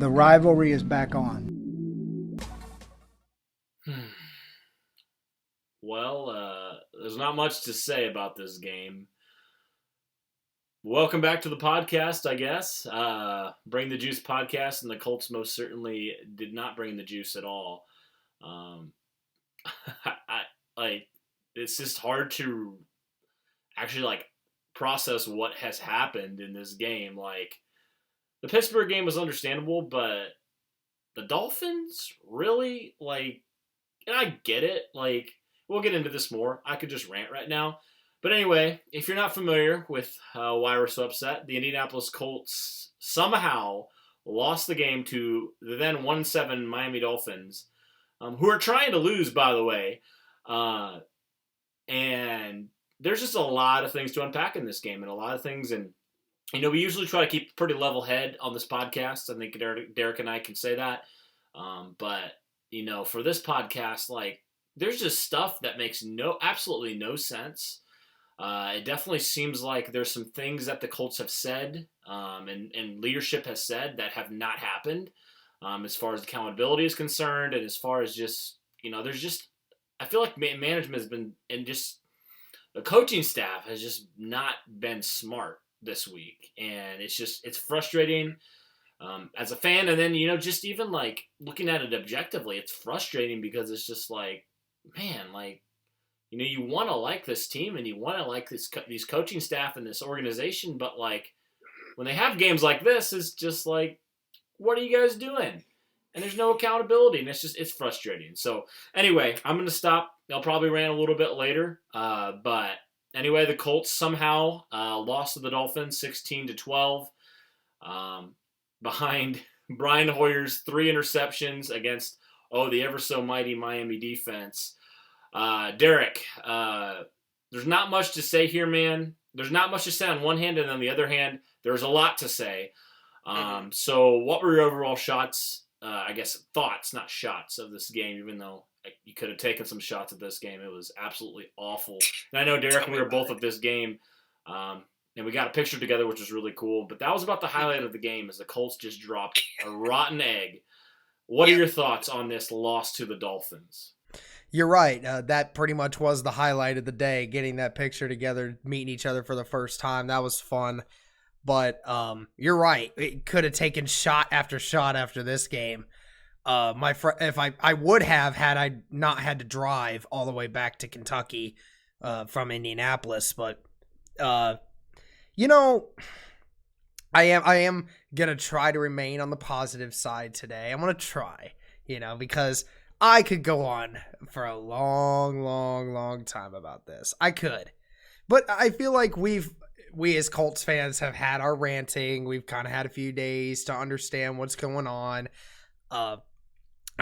The rivalry is back on. Well, there's not much to say about this game. Welcome back to the podcast, I guess. Bring the Juice podcast, and the Colts most certainly did not bring the juice at all. It's just hard to actually process what has happened in this game. The Pittsburgh game was understandable, but the Dolphins really and I get it. We'll get into this more. I could just rant right now. But anyway, if you're not familiar with why we're so upset, the Indianapolis Colts somehow lost the game to the then 1-7 Miami Dolphins, who are trying to lose, by the way. And there's just a lot of things to unpack in this game, and a lot of things. And, we usually try to keep a pretty level head on this podcast. I think Derek and I can say that. But, for this podcast, there's just stuff that makes absolutely no sense. It definitely seems like there's some things that the Colts have said and leadership has said that have not happened as far as accountability is concerned, and as far as just, there's just, I feel like management has been, and just the coaching staff has just not been smart this week. And it's frustrating as a fan. And then, just even looking at it objectively, it's frustrating because it's just man, you want to like this team and you want to like these coaching staff and this organization, but when they have games like this, it's just what are you guys doing? And there's no accountability, and it's frustrating. So anyway, I'm going to stop. I'll probably rant a little bit later. But anyway, the Colts somehow lost to the Dolphins 16-12 behind Brian Hoyer's 3 interceptions against the ever-so-mighty Miami defense. Derek, there's not much to say here, man. There's not much to say on one hand, and on the other hand, there's a lot to say. So what were your overall thoughts, not shots, of this game, even though you could have taken some shots at this game? It was absolutely awful. And I know, Derek, we were both at this game, and we got a picture together, which was really cool. But that was about the highlight of the game, as the Colts just dropped a rotten egg. What are your thoughts on this loss to the Dolphins? You're right. That pretty much was the highlight of the day, getting that picture together, meeting each other for the first time. That was fun. But you're right. It could have taken shot after this game. If I would have, had I not had to drive all the way back to Kentucky from Indianapolis. But I am gonna try to remain on the positive side today. I'm gonna try, because I could go on for a long, long, long time about this. I could. But I feel like we as Colts fans have had our ranting. We've kind of had a few days to understand what's going on. I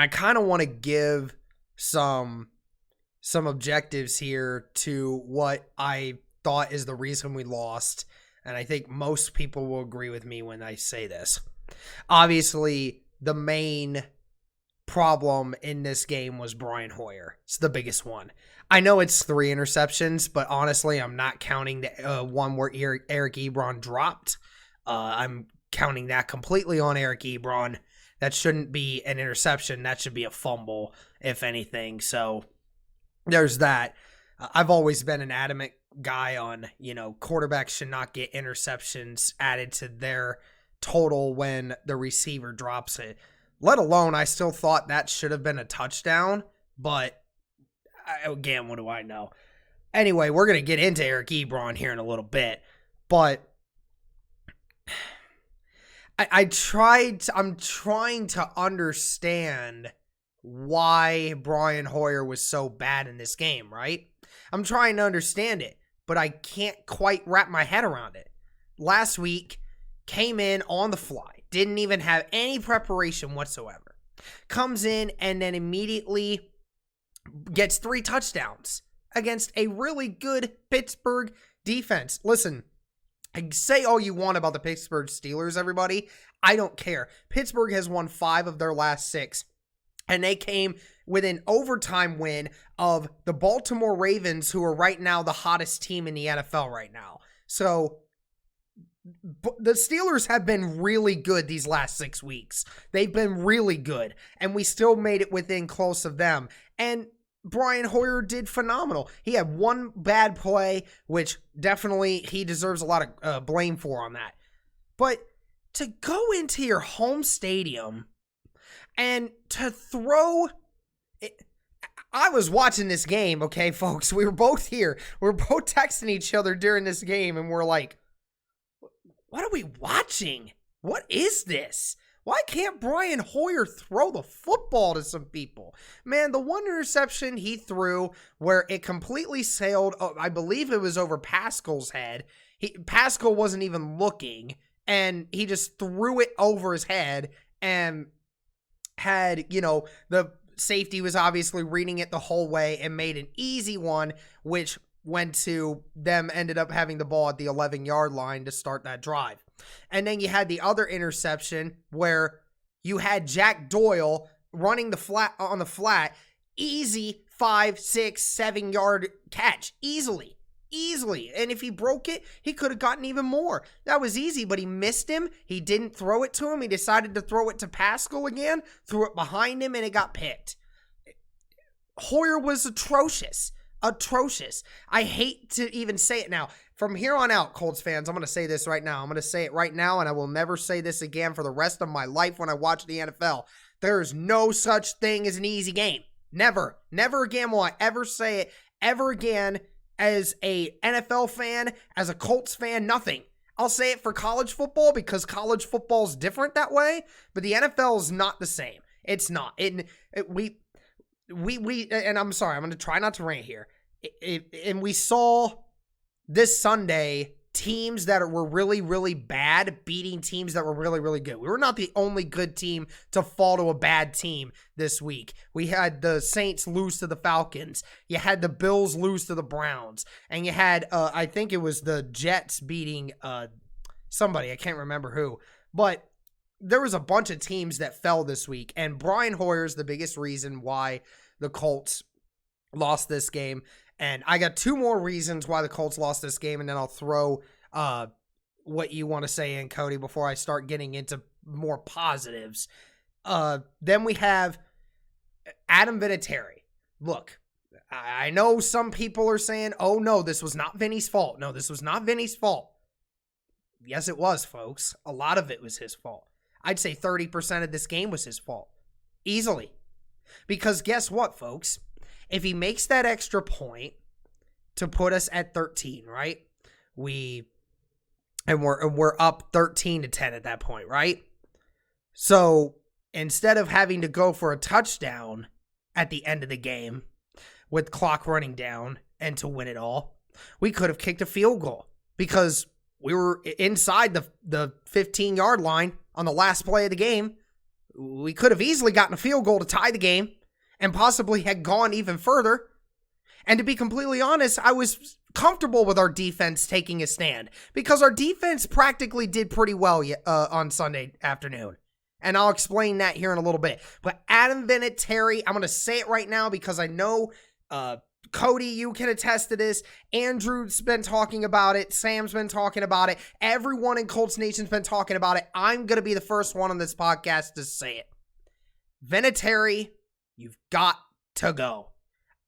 kind of want to give some objectives here to what I thought is the reason we lost. And I think most people will agree with me when I say this. Obviously, the main problem in this game was Brian Hoyer. It's the biggest one. I know it's 3 interceptions, but honestly, I'm not counting the one where Eric Ebron dropped. I'm counting that completely on Eric Ebron. That shouldn't be an interception. That should be a fumble, if anything. So there's that. I've always been an adamant guy on, quarterbacks should not get interceptions added to their total when the receiver drops it. Let alone, I still thought that should have been a touchdown, but again, what do I know? Anyway, we're going to get into Eric Ebron here in a little bit, but I'm trying to understand why Brian Hoyer was so bad in this game, right? I'm trying to understand it, but I can't quite wrap my head around it. Last week, came in on the fly. Didn't even have any preparation whatsoever. Comes in and then immediately gets 3 touchdowns against a really good Pittsburgh defense. Listen, say all you want about the Pittsburgh Steelers, everybody. I don't care. Pittsburgh has won 5 of their last 6. And they came with an overtime win of the Baltimore Ravens, who are right now the hottest team in the NFL right now. So the Steelers have been really good these last 6 weeks. They've been really good, and we still made it within close of them. And Brian Hoyer did phenomenal. He had one bad play, which definitely he deserves a lot of blame for on that. But to go into your home stadium and to throw... I was watching this game, okay, folks? We were both here. We were both texting each other during this game, and we're like, what are we watching? What is this? Why can't Brian Hoyer throw the football to some people? Man, the one interception he threw where it completely sailed, I believe it was over Pascal's head. Pascal wasn't even looking, and he just threw it over his head and had, the safety was obviously reading it the whole way and made an easy one, which went to them, ended up having the ball at the 11-yard line to start that drive. And then you had the other interception where you had Jack Doyle running on the flat, easy 5, 6, 7-yard catch, easily. And if he broke it, he could have gotten even more. That was easy, but he missed him. He didn't throw it to him. He decided to throw it to Pascal again, threw it behind him, and it got picked. Hoyer was atrocious. I hate to even say it now. From here on out, Colts fans, I'm going to say this right now. I'm going to say it right now, and I will never say this again for the rest of my life when I watch the NFL. There is no such thing as an easy game. Never again will I ever say it ever again as a NFL fan, as a Colts fan, nothing. I'll say it for college football because college football is different that way, but the NFL is not the same. It's not. We and I'm sorry, I'm going to try not to rant here. And we saw this Sunday teams that were really, really bad beating teams that were really, really good. We were not the only good team to fall to a bad team this week. We had the Saints lose to the Falcons. You had the Bills lose to the Browns. And you had, I think it was the Jets beating somebody. I can't remember who. But there was a bunch of teams that fell this week. And Brian Hoyer is the biggest reason why the Colts lost this game. And I got two more reasons why the Colts lost this game, and then I'll throw what you want to say in, Cody, before I start getting into more positives. Then we have Adam Vinatieri. Look, I know some people are saying, oh, no, this was not Vinny's fault. No, this was not Vinny's fault. Yes, it was, folks. A lot of it was his fault. I'd say 30% of this game was his fault. Easily. Because guess what, folks? If he makes that extra point to put us at 13, right? We're up 13-10 at that point, right? So instead of having to go for a touchdown at the end of the game with clock running down and to win it all, we could have kicked a field goal because we were inside the 15-yard line on the last play of the game. We could have easily gotten a field goal to tie the game and possibly had gone even further. And to be completely honest, I was comfortable with our defense taking a stand because our defense practically did pretty well on Sunday afternoon. And I'll explain that here in a little bit. But Adam Vinatieri, I'm going to say it right now because I know Cody, you can attest to this. Andrew's been talking about it. Sam's been talking about it. Everyone in Colts Nation's been talking about it. I'm going to be the first one on this podcast to say it. Vinatieri, you've got to go.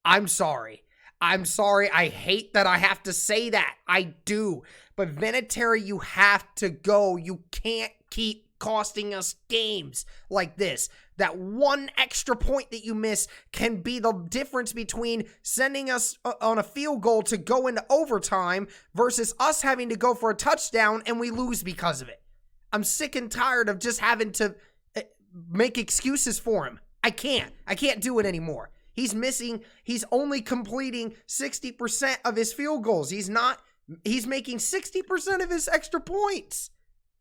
I'm sorry. I hate that I have to say that. I do. But Vinatieri, you have to go. You can't keep costing us games like this. That one extra point that you miss can be the difference between sending us on a field goal to go into overtime versus us having to go for a touchdown and we lose because of it. I'm sick and tired of just having to make excuses for him. I can't do it anymore. He's only completing 60% of his field goals. He's making 60% of his extra points.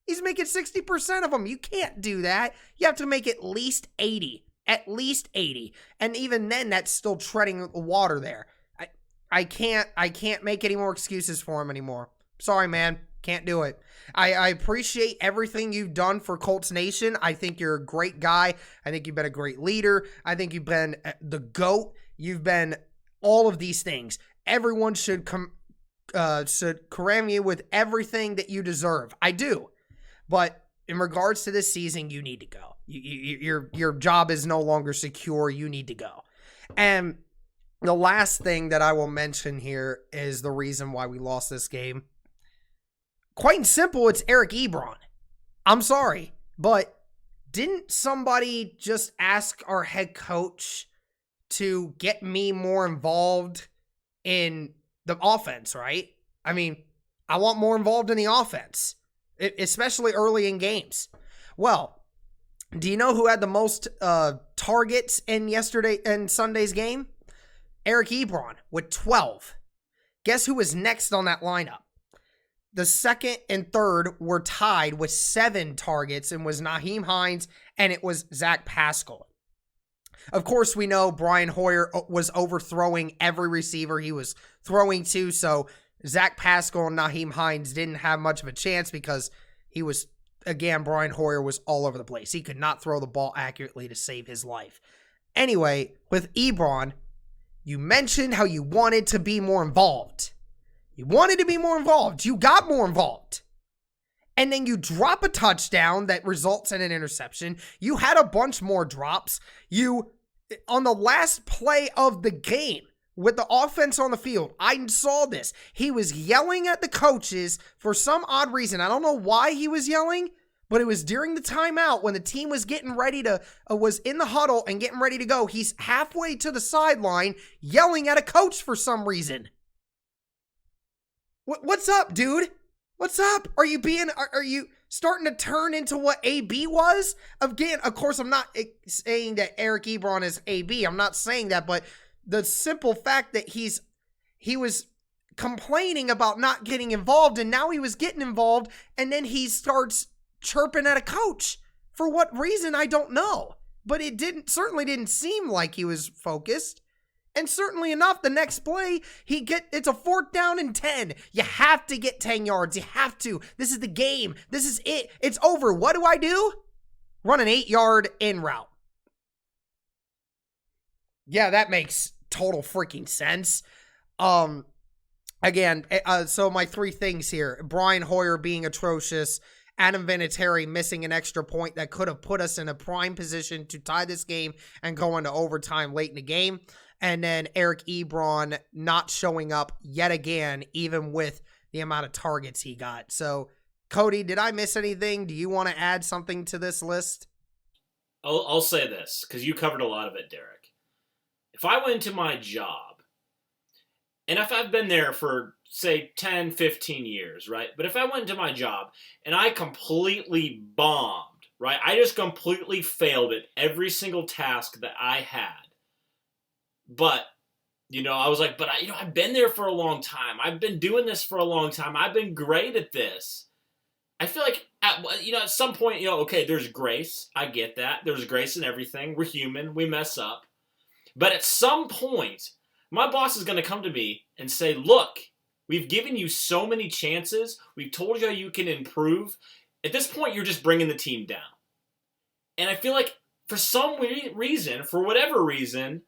He's making 60% of them. You can't do that. You have to make at least 80. At least 80. And even then, that's still treading water there. I can't make any more excuses for him anymore. Sorry, man. Can't do it. I appreciate everything you've done for Colts Nation. I think you're a great guy. I think you've been a great leader. I think you've been the GOAT. You've been all of these things. Everyone should cram you with everything that you deserve. I do. But in regards to this season, you need to go. Your job is no longer secure. You need to go. And the last thing that I will mention here is the reason why we lost this game. Quite and simple, it's Eric Ebron. I'm sorry, but didn't somebody just ask our head coach to get me more involved in the offense, right? I mean, I want more involved in the offense, especially early in games. Well, do you know who had the most targets in Sunday's game? Eric Ebron with 12. Guess who was next on that lineup? The second and third were tied with 7 targets and was Nyheim Hines and it was Zach Pascal. Of course, we know Brian Hoyer was overthrowing every receiver he was throwing to, so Zach Pascal and Nyheim Hines didn't have much of a chance because Brian Hoyer was all over the place. He could not throw the ball accurately to save his life. Anyway, with Ebron, you mentioned how you wanted to be more involved. You wanted to be more involved. You got more involved. And then you drop a touchdown that results in an interception. You had a bunch more drops. On the last play of the game, with the offense on the field, I saw this. He was yelling at the coaches for some odd reason. I don't know why he was yelling, but it was during the timeout when the team was getting ready to, was in the huddle and getting ready to go. He's halfway to the sideline yelling at a coach for some reason. What's up, dude? What's up? Are you starting to turn into what AB was? Again, of course, I'm not saying that Eric Ebron is AB. I'm not saying that, but the simple fact that he was complaining about not getting involved, and now he was getting involved, and then he starts chirping at a coach. For what reason, I don't know. But it certainly didn't seem like he was focused. And certainly enough, the next play, it's a 4th down and 10. You have to get 10 yards. You have to. This is the game. This is it. It's over. What do? Run an 8-yard in route. Yeah, that makes total freaking sense. Again, so my 3 things here. Brian Hoyer being atrocious. Adam Vinatieri missing an extra point that could have put us in a prime position to tie this game and go into overtime late in the game. And then Eric Ebron not showing up yet again, even with the amount of targets he got. So, Cody, did I miss anything? Do you want to add something to this list? I'll say this, because you covered a lot of it, Derek. If I went into my job, and if I've been there for, say, 10, 15 years, right? But if I went into my job and I completely bombed, right? I just completely failed at every single task that I had. But, I was like, I've been there for a long time. I've been doing this for a long time. I've been great at this. I feel like, at some point, okay, there's grace. I get that. There's grace in everything. We're human. We mess up. But at some point, my boss is going to come to me and say, look, we've given you so many chances. We've told you how you can improve. At this point, you're just bringing the team down. And I feel like for some reason, for whatever reason,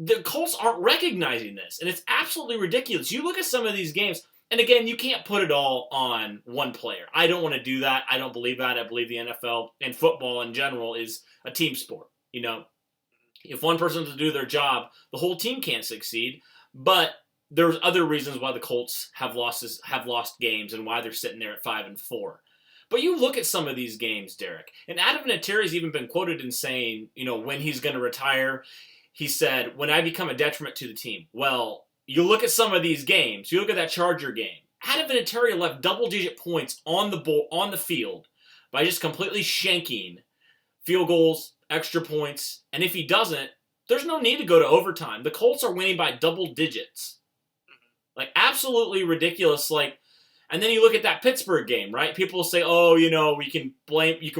the Colts aren't recognizing this, and it's absolutely ridiculous. You look at some of these games, and again, you can't put it all on one player. I don't want to do that. I don't believe that. I believe the NFL and football in general is a team sport. If one person doesn't do their job, the whole team can't succeed. But there's other reasons why the Colts have lost games and why they're sitting there at 5-4. But you look at some of these games, Derek, and Adam Vinatieri's even been quoted in saying, when he's going to retire. He said, when I become a detriment to the team. Well, you look at some of these games. You look at that Charger game. Adam Vinatieri left double-digit points on the field by just completely shanking field goals, extra points. And if he doesn't, there's no need to go to overtime. The Colts are winning by double digits. Like, absolutely ridiculous. And then you look at that Pittsburgh game, right? People say, you can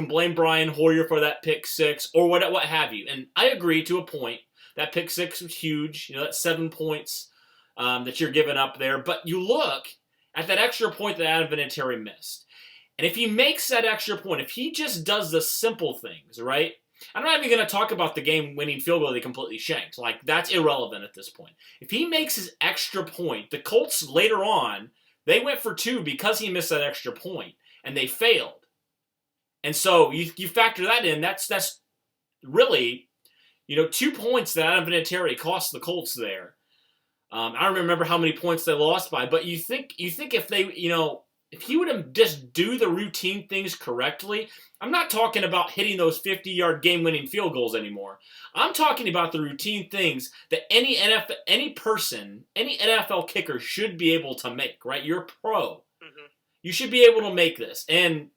blame Brian Hoyer for that pick 6 or what have you. And I agree to a point. That pick 6 was huge. That's 7 points that you're giving up there. But you look at that extra point that Adam Vinatieri missed. And if he makes that extra point, if he just does the simple things, right? I'm not even going to talk about the game-winning field goal they completely shanked. Like, that's irrelevant at this point. If he makes his extra point, the Colts later on, they went for 2 because he missed that extra point, and they failed. And so you factor that in, that's really, 2 points that Adam Vinatieri cost the Colts there. I don't remember how many points they lost by, but you think if they, if he would have just do the routine things correctly, I'm not talking about hitting those 50-yard game-winning field goals anymore. I'm talking about the routine things that any NFL kicker should be able to make, right? You're a pro. Mm-hmm. You should be able to make this. And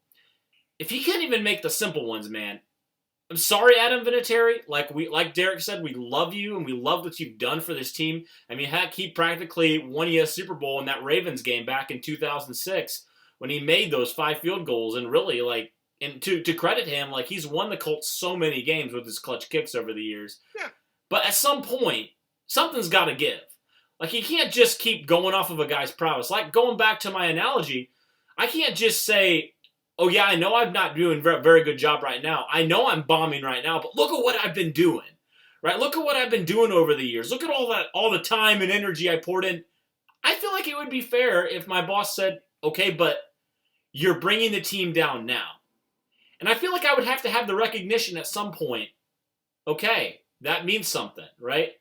if he can't even make the simple ones, man, I'm sorry, Adam Vinatieri. Like Derek said, we love you and we love what you've done for this team. I mean, heck, he practically won you a Super Bowl in that Ravens game back in 2006 when he made those 5 field goals. And really, and to credit him, he's won the Colts so many games with his clutch kicks over the years. Yeah. But at some point, something's got to give. He can't just keep going off of a guy's prowess. Going back to my analogy, I can't just say, oh, yeah, I know I'm not doing a very good job right now. I know I'm bombing right now, but look at what I've been doing, right? Look at what I've been doing over the years. Look at all the time and energy I poured in. I feel like it would be fair if my boss said, okay, but you're bringing the team down now. And I feel like I would have to have the recognition at some point, okay, that means something, right?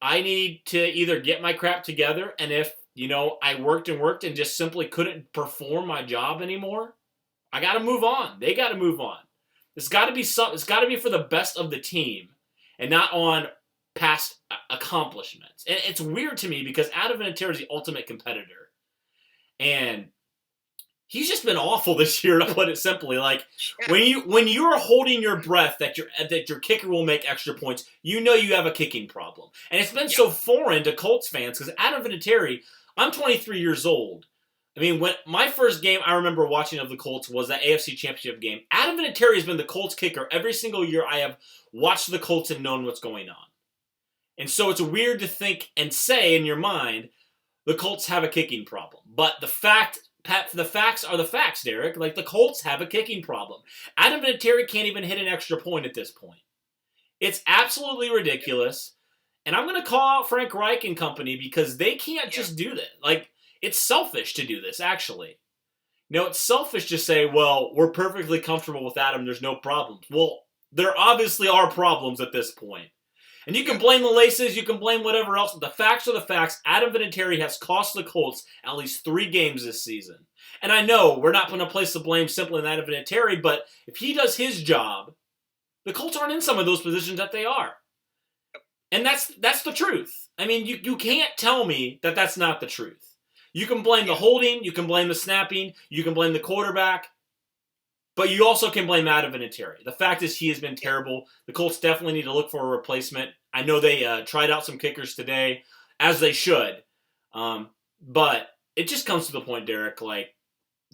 I need to either get my crap together, and if I worked and just simply couldn't perform my job anymore, I got to move on. They got to move on. It's got to be it's got to be for the best of the team and not on past accomplishments. And it's weird to me because Adam Vinatieri is the ultimate competitor. And he's just been awful this year, to put it simply. When you're holding your breath that your kicker will make extra points, you have a kicking problem. And it's been so foreign to Colts fans because Adam Vinatieri, I'm 23 years old. I mean, when my first game I remember watching of the Colts was that AFC Championship game. Adam Vinatieri has been the Colts kicker every single year I have watched the Colts and known what's going on. And so it's weird to think and say in your mind, the Colts have a kicking problem. But the facts are the facts, Derek. The Colts have a kicking problem. Adam Vinatieri can't even hit an extra point at this point. It's absolutely ridiculous. And I'm going to call out Frank Reich and company because they can't just do that. It's selfish to do this, actually. It's selfish to say, well, we're perfectly comfortable with Adam. There's no problems. Well, there obviously are problems at this point. And you can blame the laces, you can blame whatever else, but the facts are the facts. Adam Vinatieri has cost the Colts at least 3 games this season. And I know we're not going to place the blame simply on Adam Vinatieri, but if he does his job, the Colts aren't in some of those positions that they are. And that's the truth. I mean, you can't tell me that that's not the truth. You can blame the holding, you can blame the snapping, you can blame the quarterback, but you also can blame Adam Vinatieri. The fact is he has been terrible. The Colts definitely need to look for a replacement. I know they tried out some kickers today, as they should. But it just comes to the point, Derek,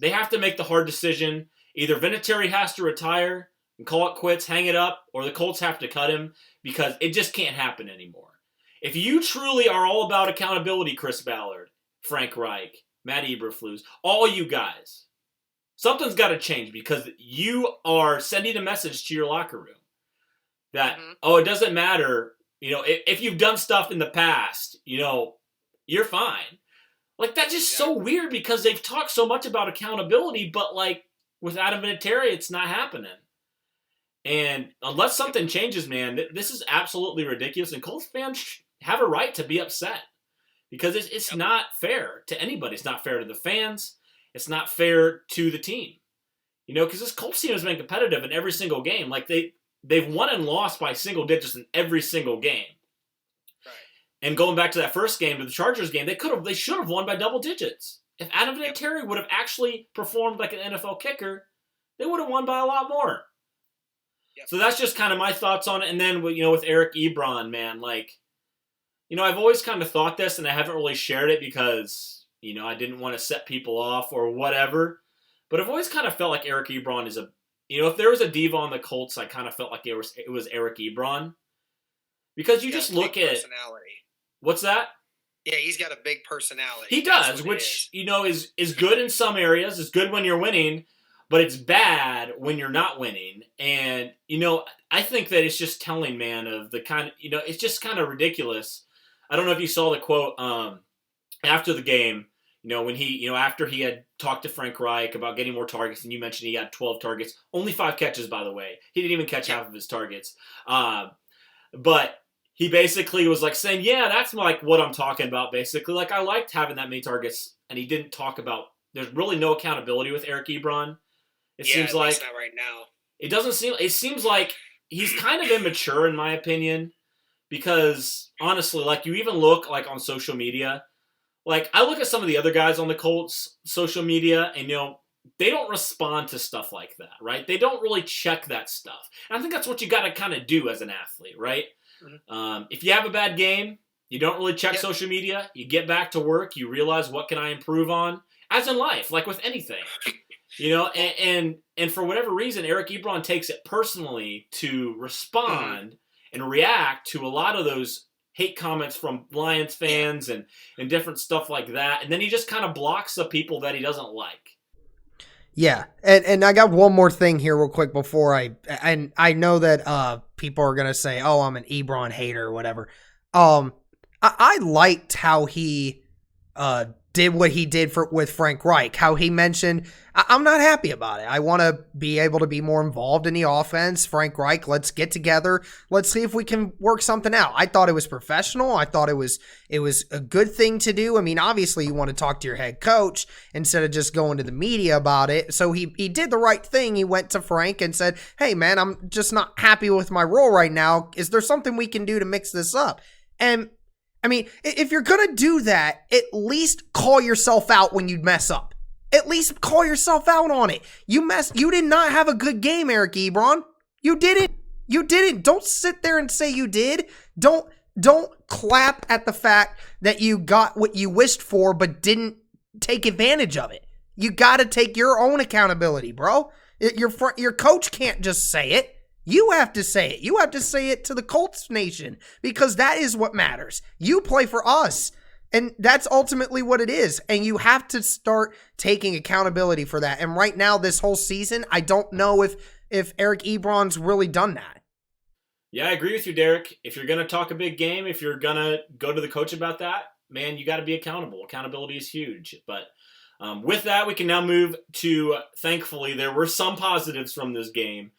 they have to make the hard decision. Either Vinatieri has to retire and call it quits, hang it up, or the Colts have to cut him because it just can't happen anymore. If you truly are all about accountability, Chris Ballard, Frank Reich, Matt Eberflus, all you guys, something's got to change because you are sending a message to your locker room that, it doesn't matter, if you've done stuff in the past, you're fine. That's just so weird because they've talked so much about accountability, but with Adam Vinatieri, it's not happening. And unless something changes, man, this is absolutely ridiculous. And Colts fans have a right to be upset because it's not fair to anybody. It's not fair to the fans. It's not fair to the team. Because this Colts team has been competitive in every single game. They've won and lost by single digits in every single game. Right. And going back to that first game, to the Chargers game, they should have won by double digits. If Adam Vinatieri would have actually performed like an NFL kicker, they would have won by a lot more. Yep. So that's just kind of my thoughts on it. And then, with Eric Ebron, man, I've always kind of thought this, and I haven't really shared it because, I didn't want to set people off or whatever. But I've always kind of felt like Eric Ebron is if there was a diva on the Colts, I kind of felt like it was Eric Ebron. Because you just look at personality. What's that? Yeah, he's got a big personality. He does, which, is good in some areas, is good when you're winning. but it's bad when you're not winning. And, I think that it's just telling, man, of the kind of, it's just kind of ridiculous. I don't know if you saw the quote after the game, when he, after he had talked to Frank Reich about getting more targets, and you mentioned he had 12 targets, only 5 catches, by the way. He didn't even catch half of his targets. But he basically was like saying, yeah, that's like what I'm talking about, basically. Like, I liked having that many targets, and he didn't talk about, there's really no accountability with Eric Ebron. It seems like, not right now. It seems like he's kind of immature, in my opinion, because, honestly, like, you even look, like, on social media. Like, I look at some of the other guys on the Colts social media, and, they don't respond to stuff like that, right? They don't really check that stuff. And I think that's what you got to kind of do as an athlete, right? Mm-hmm. If you have a bad game, you don't really check social media. You get back to work. You realize, what can I improve on? As in life, like with anything. And for whatever reason, Eric Ebron takes it personally to respond and react to a lot of those hate comments from Lions fans and different stuff like that. And then he just kind of blocks the people that he doesn't like. Yeah. And I got one more thing here real quick before I know that people are going to say, oh, I'm an Ebron hater or whatever. I liked how he did what he did with Frank Reich, how he mentioned, I'm not happy about it. I want to be able to be more involved in the offense. Frank Reich, let's get together. Let's see if we can work something out. I thought it was professional. I thought it was a good thing to do. I mean, obviously you want to talk to your head coach instead of just going to the media about it. So he did the right thing. He went to Frank and said, hey man, I'm just not happy with my role right now. Is there something we can do to mix this up? And I mean, if you're going to do that, at least call yourself out when you mess up. At least call yourself out on it. You did not have a good game, Eric Ebron. You didn't. Don't sit there and say you did. Don't clap at the fact that you got what you wished for but didn't take advantage of it. You got to take your own accountability, bro. Your coach can't just say it. You have to say it. You have to say it to the Colts Nation because that is what matters. You play for us, and that's ultimately what it is, and you have to start taking accountability for that. And right now, this whole season, I don't know if Eric Ebron's really done that. Yeah, I agree with you, Derek. If you're going to talk a big game, if you're going to go to the coach about that, man, you got to be accountable. Accountability is huge. But with that, we can now move to, thankfully, there were some positives from this game.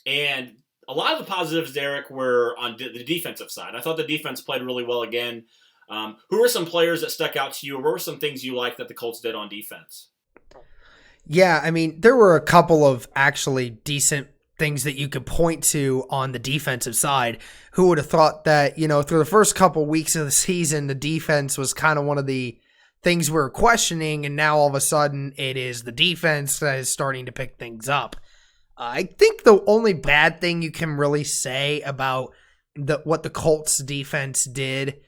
And a lot of the positives, Derek, were on the defensive side. I thought the defense played really well again. Who were some players that stuck out to you? Or what were some things you liked that the Colts did on defense? Yeah, I mean, there were a couple of actually decent things that you could point to on the defensive side. Who would have thought that, through the first couple weeks of the season, the defense was kind of one of the things we were questioning, and now all of a sudden it is the defense that is starting to pick things up. I think the only bad thing you can really say about what the Colts defense did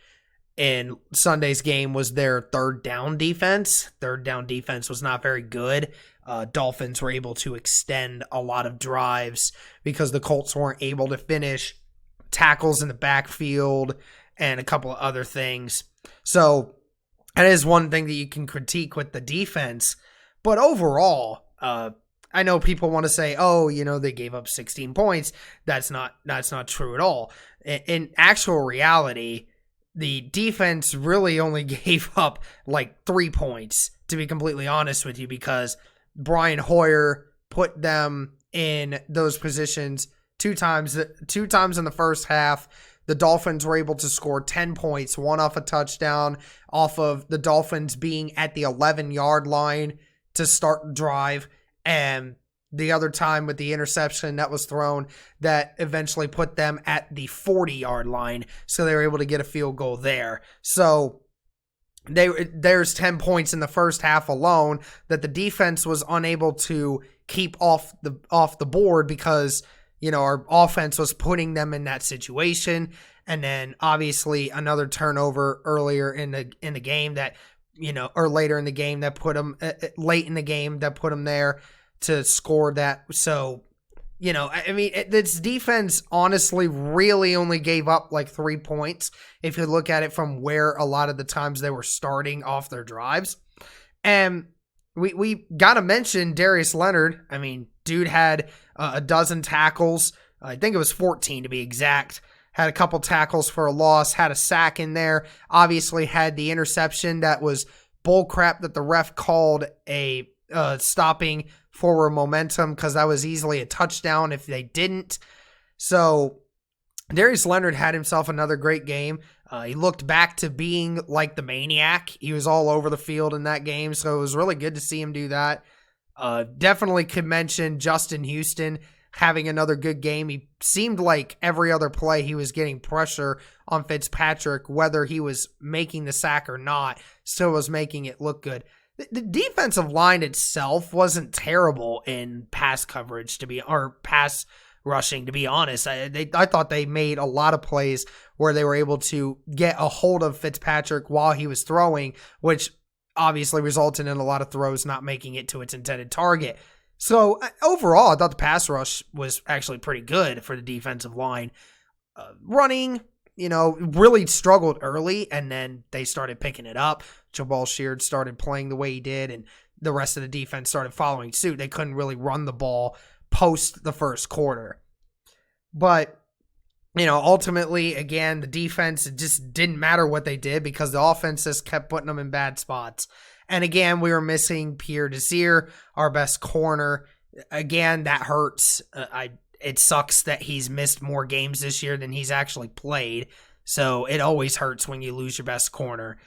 in Sunday's game was their third down defense. Third down defense was not very good. Dolphins were able to extend a lot of drives because the Colts weren't able to finish tackles in the backfield and a couple of other things. So that is one thing that you can critique with the defense. But overall, I know people want to say, oh, they gave up 16 points. That's not true at all. In actual reality, the defense really only gave up like 3 points, to be completely honest with you, because Brian Hoyer put them in those positions two times in the first half. The Dolphins were able to score 10 points, one off a touchdown, off of the Dolphins being at the 11-yard line to start the drive. And the other time with the interception that was thrown that eventually put them at the 40-yard line. So they were able to get a field goal there. So there's 10 points in the first half alone that the defense was unable to keep off the board because, our offense was putting them in that situation. And then obviously another turnover earlier in the game that, or later in the game that put them late in the game that put them there to score that. So, this defense honestly really only gave up like 3 points if you look at it from where a lot of the times they were starting off their drives. And we got to mention Darius Leonard. I mean, dude had a dozen tackles. I think it was 14 to be exact. Had a couple tackles for a loss, had a sack in there. Obviously had the interception that was bullcrap that the ref called a stopping forward momentum, because that was easily a touchdown if they didn't. So Darius Leonard had himself another great game. He looked back to being like the maniac. He was all over the field in that game, so it was really good to see him do that. Definitely could mention Justin Houston having another good game. He seemed like every other play he was getting pressure on Fitzpatrick, whether he was making the sack or not, still was making it look good. The defensive line itself wasn't terrible in pass coverage or pass rushing, to be honest. I thought they made a lot of plays where they were able to get a hold of Fitzpatrick while he was throwing, which obviously resulted in a lot of throws not making it to its intended target. So overall, I thought the pass rush was actually pretty good for the defensive line. Running, really struggled early, and then they started picking it up. Jabal Sheard started playing the way he did, and the rest of the defense started following suit. They couldn't really run the ball post the first quarter. But, ultimately, again, the defense, it just didn't matter what they did because the offense just kept putting them in bad spots. And again, we were missing Pierre Desir, our best corner. Again, that hurts. It sucks that he's missed more games this year than he's actually played. So it always hurts when you lose your best corner.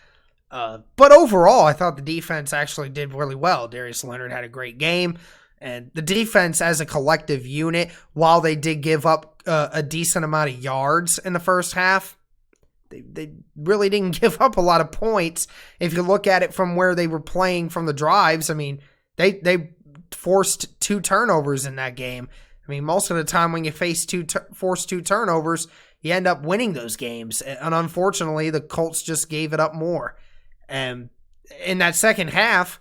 But overall, I thought the defense actually did really well. Darius Leonard had a great game. And the defense as a collective unit, while they did give up a decent amount of yards in the first half, they really didn't give up a lot of points. If you look at it from where they were playing from the drives, I mean, they forced 2 turnovers in that game. I mean, most of the time when you face force 2 turnovers, you end up winning those games. And unfortunately, the Colts just gave it up more. And in that second half,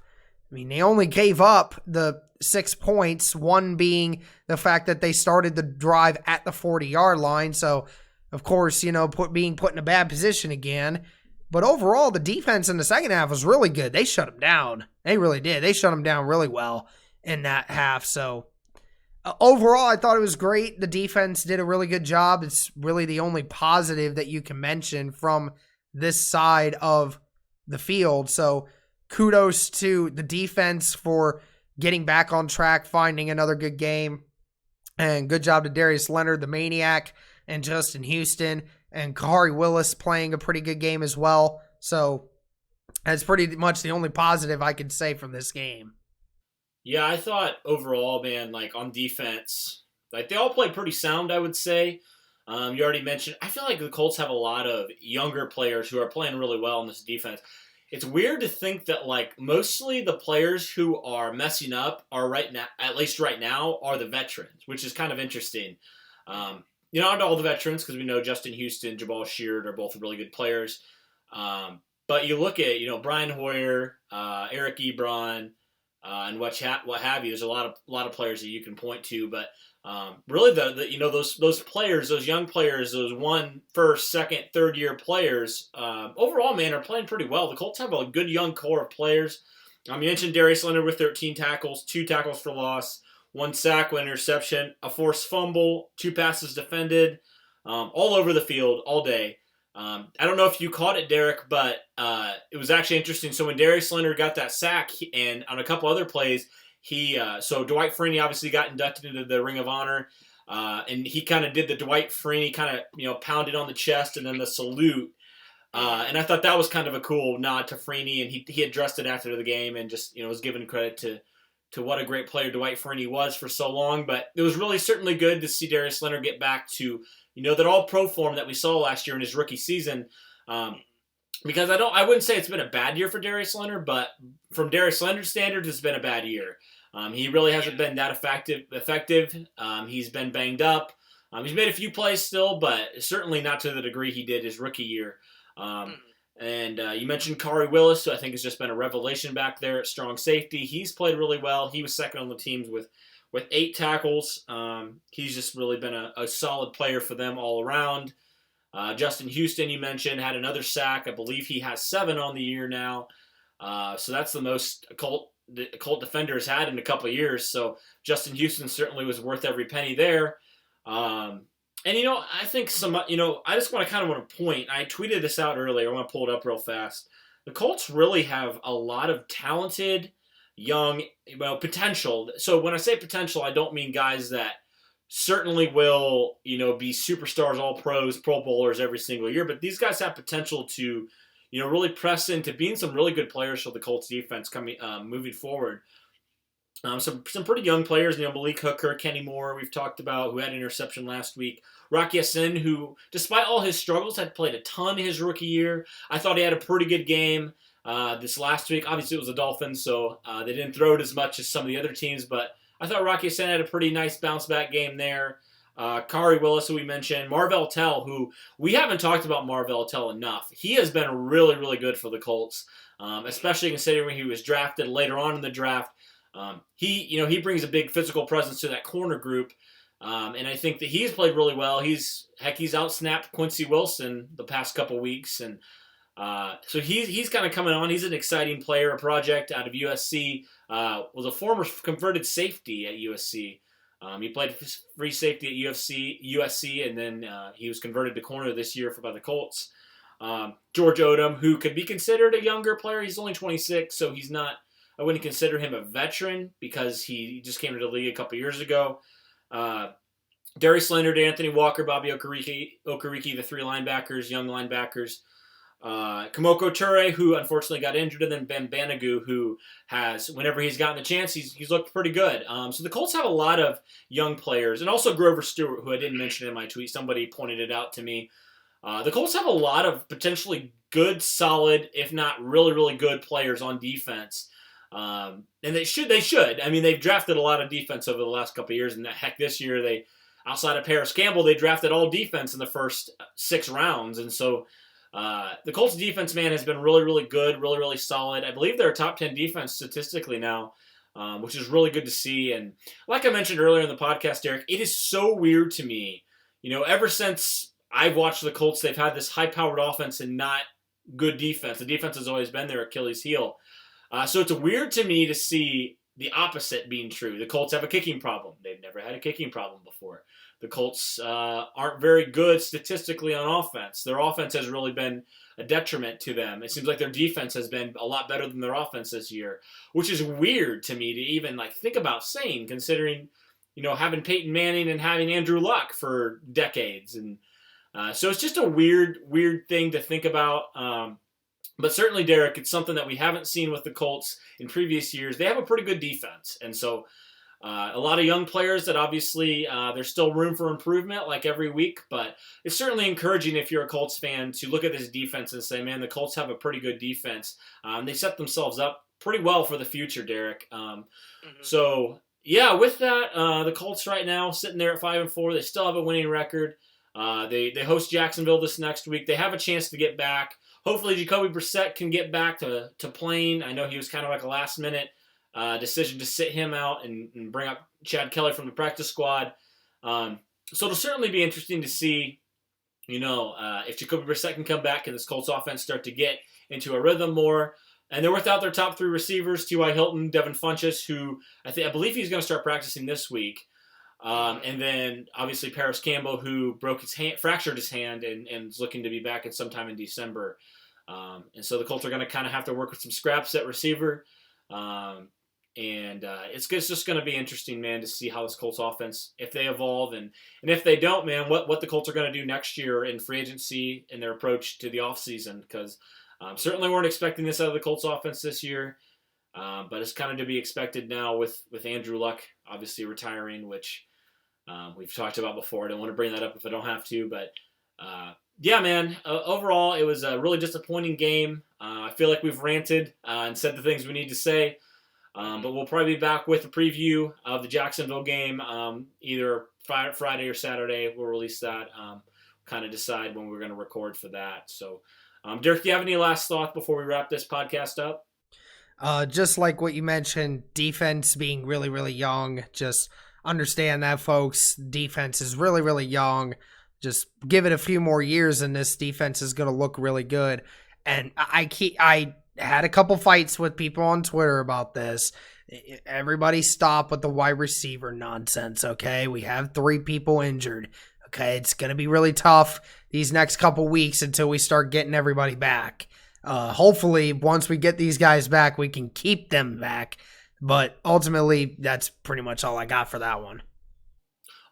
I mean, they only gave up the 6 points, one being the fact that they started the drive at the 40-yard line. So, of course, being put in a bad position again. But overall, the defense in the second half was really good. They shut them down. They really did. They shut them down really well in that half. So, overall, I thought it was great. The defense did a really good job. It's really the only positive that you can mention from this side of the field. So, kudos to the defense for getting back on track, finding another good game. And good job to Darius Leonard, the maniac, and Justin Houston, and Kahari Willis playing a pretty good game as well. So that's pretty much the only positive I could say from this game. Yeah, I thought overall, man, on defense, they all played pretty sound, I would say. You already mentioned, I feel like the Colts have a lot of younger players who are playing really well in this defense. It's weird to think that, mostly the players who are messing up are right now, at least right now, are the veterans, which is kind of interesting. Not all the veterans, because we know Justin Houston, Jabal Sheard are both really good players. But you look at, Brian Hoyer, Eric Ebron, and what have you. There's a lot of players that you can point to, but really those players, those young players, those 1, 1st, 2nd, 3rd year players, overall, man, are playing pretty well. The Colts have a good young core of players. You mentioned Darius Leonard with 13 tackles, 2 tackles for loss, 1 sack, 1 interception, a forced fumble, 2 passes defended, all over the field all day. I don't know if you caught it, Derek, but it was actually interesting. So when Darius Leonard got that sack, and on a couple other plays, so Dwight Freeney obviously got inducted into the Ring of Honor, and he kind of did the Dwight Freeney kind of pounded on the chest and then the salute. And I thought that was kind of a cool nod to Freeney, and he addressed it after the game and just was giving credit to what a great player Dwight Freeney was for so long. But it was really certainly good to see Darius Leonard get back to that all-pro form that we saw last year in his rookie season. Because I wouldn't say it's been a bad year for Darius Leonard, but from Darius Leonard's standards, it's been a bad year. He really hasn't been that effective. He's been banged up. He's made a few plays still, but certainly not to the degree he did his rookie year. And you mentioned Kahari Willis, who I think has just been a revelation back there at strong safety. He's played really well. He was second on the teams with 8 tackles. He's just really been a solid player for them all around. Justin Houston, you mentioned, had another sack. I believe he has 7 on the year now. So that's the most Colt the Colt defender has had in a couple of years. So Justin Houston certainly was worth every penny there. And, I think I just want to point. I tweeted this out earlier. I want to pull it up real fast. The Colts really have a lot of talented, young, potential. So when I say potential, I don't mean guys that certainly will, be superstars, all pros, Pro Bowlers every single year. But these guys have potential to, really press into being some really good players for the Colts defense moving forward. Some pretty young players, Malik Hooker, Kenny Moore, we've talked about, who had an interception last week. Rocky Ya-Sin, who, despite all his struggles, had played a ton his rookie year. I thought he had a pretty good game this last week. Obviously, it was the Dolphins, so they didn't throw it as much as some of the other teams, but I thought Rocky Ya-Sin had a pretty nice bounce-back game there. Kari Willis, who we mentioned. Marvell Tell, who we haven't talked about Marvell Tell enough. He has been really, really good for the Colts, especially considering when he was drafted later on in the draft. He brings a big physical presence to that corner group, and I think that he's played really well. He's outsnapped Quincy Wilson the past couple weeks, and so he's kind of coming on. He's an exciting player, a project out of USC. Was a former converted safety at USC. He played free safety at USC, and then he was converted to corner this year by the Colts. George Odom, who could be considered a younger player. He's only 26, so he's not. I wouldn't consider him a veteran because he just came to the league a couple years ago. Darius Leonard, Anthony Walker, Bobby Okereke, the three linebackers, young linebackers. Kamoko Ture, who unfortunately got injured, and then Ben Banogu, who has, whenever he's gotten the chance, he's looked pretty good. So the Colts have a lot of young players, and also Grover Stewart, who I didn't mention in my tweet. Somebody pointed it out to me. The Colts have a lot of potentially good, solid, if not really, really good players on defense. And they should. I mean, they've drafted a lot of defense over the last couple of years, and heck, this year outside of Paris Campbell, they drafted all defense in the first 6 rounds, and so the Colts defense, man, has been really, really good, really, really solid. I believe they're a top 10 defense statistically now, which is really good to see. And like I mentioned earlier in the podcast, Derek, it is so weird to me. Ever since I've watched the Colts, they've had this high-powered offense and not good defense. The defense has always been their Achilles heel. So it's weird to me to see the opposite being true. The Colts have a kicking problem. They've never had a kicking problem before. The Colts aren't very good statistically on offense. Their offense has really been a detriment to them. It seems like their defense has been a lot better than their offense this year, which is weird to me to even think about saying, considering, having Peyton Manning and having Andrew Luck for decades. And so it's just a weird thing to think about. But certainly, Derek, it's something that we haven't seen with the Colts in previous years. They have a pretty good defense. And so a lot of young players that obviously there's still room for improvement like every week. But it's certainly encouraging if you're a Colts fan to look at this defense and say, man, the Colts have a pretty good defense. They set themselves up pretty well for the future, Derek. So, yeah, with that, the Colts right now sitting there at 5-4. They still have a winning record. They host Jacksonville this next week. They have a chance to get back. Hopefully, Jacoby Brissett can get back to playing. I know he was kind of like a last-minute decision to sit him out and bring up Chad Kelly from the practice squad. So it'll certainly be interesting to see, if Jacoby Brissett can come back and this Colts offense start to get into a rhythm more. And they're without their top 3 receivers, T.Y. Hilton, Devin Funchess, who I believe he's going to start practicing this week. And then obviously Paris Campbell, who fractured his hand and is looking to be back at sometime in December. And so the Colts are going to kind of have to work with some scraps at receiver. It's just going to be interesting, man, to see how this Colts offense, if they evolve, and if they don't, man, what the Colts are going to do next year in free agency and their approach to the offseason, because certainly weren't expecting this out of the Colts offense this year. But it's kind of to be expected now with Andrew Luck obviously retiring, which we've talked about before. I don't want to bring that up if I don't have to, but yeah, man, overall it was a really disappointing game. I feel like we've ranted and said the things we need to say, but we'll probably be back with a preview of the Jacksonville game either Friday or Saturday. We'll release that, kind of decide when we're going to record for that. So, Derek, do you have any last thoughts before we wrap this podcast up? Just like what you mentioned, defense being really, really young. Just understand that, folks. Defense is really, really young. Just give it a few more years and this defense is going to look really good. And I had a couple fights with people on Twitter about this. Everybody stop with the wide receiver nonsense, okay? We have 3 people injured, okay? It's going to be really tough these next couple weeks until we start getting everybody back. Hopefully, once we get these guys back, we can keep them back. But ultimately, that's pretty much all I got for that one.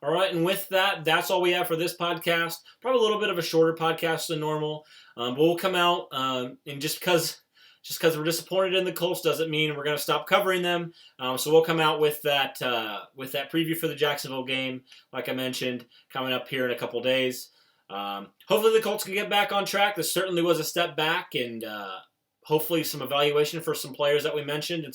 All right, and with that, that's all we have for this podcast. Probably a little bit of a shorter podcast than normal, but we'll come out, and just because we're disappointed in the Colts doesn't mean we're going to stop covering them. So we'll come out with that preview for the Jacksonville game, like I mentioned, coming up here in a couple days. Hopefully the Colts can get back on track. This certainly was a step back, and hopefully some evaluation for some players that we mentioned and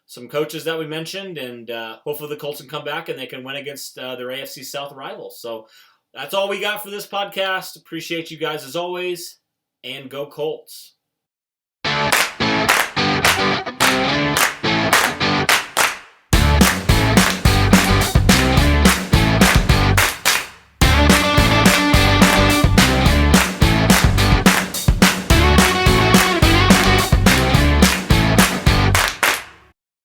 some coaches that we mentioned, and hopefully the Colts can come back and they can win against their AFC South rivals. So that's all we got for this podcast. Appreciate you guys as always, and go Colts.